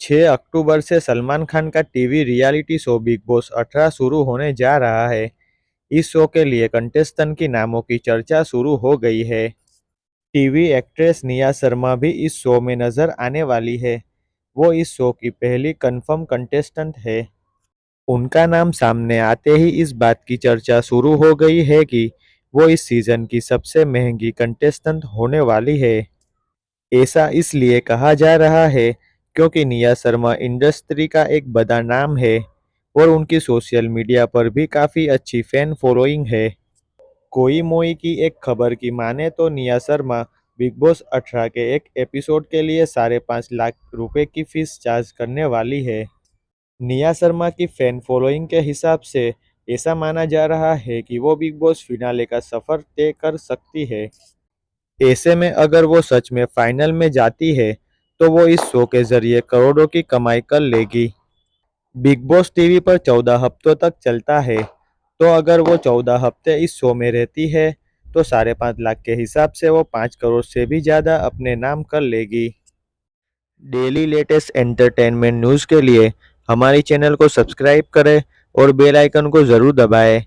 6 अक्टूबर से सलमान खान का TV reality show big boss 18 शुरू होने जा रहा है। इस शो के लिए कंटेस्टेंट की नामों की चर्चा शुरू हो गई है। टीवी एक्ट्रेस निया शर्मा भी इस शो में नजर आने वाली है। वो इस शो की पहली कंफर्म कंटेस्टेंट है। उनका नाम सामने आते ही इस बात की चर्चा शुरू हो गई है कि वो इस सीजन की सबसे महंगी कंटेस्टेंट होने वाली है। ऐसा इसलिए कहा जा रहा है क्योंकि निया शर्मा इंडस्ट्री का एक बड़ा नाम है और उनकी सोशल मीडिया पर भी काफ़ी अच्छी फैन फॉलोइंग है। कोई मोई की एक खबर की माने तो निया शर्मा बिग बॉस 18 के एक एपिसोड के लिए 5.5 लाख रुपए की फीस चार्ज करने वाली है। निया शर्मा की फैन फॉलोइंग के हिसाब से ऐसा माना जा रहा है कि वो बिग बॉस फिनाले का सफर तय कर सकती है। ऐसे में अगर वो सच में फाइनल में जाती है तो वो इस शो के जरिए करोड़ों की कमाई कर लेगी। बिग बॉस टीवी पर 14 हफ्तों तक चलता है, तो अगर वो 14 हफ्ते इस शो में रहती है तो 5.5 लाख के हिसाब से वो 5 करोड़ से भी ज़्यादा अपने नाम कर लेगी। डेली लेटेस्ट एंटरटेनमेंट न्यूज़ के लिए हमारी चैनल को सब्सक्राइब करें और बेल आइकन को ज़रूर दबाएं।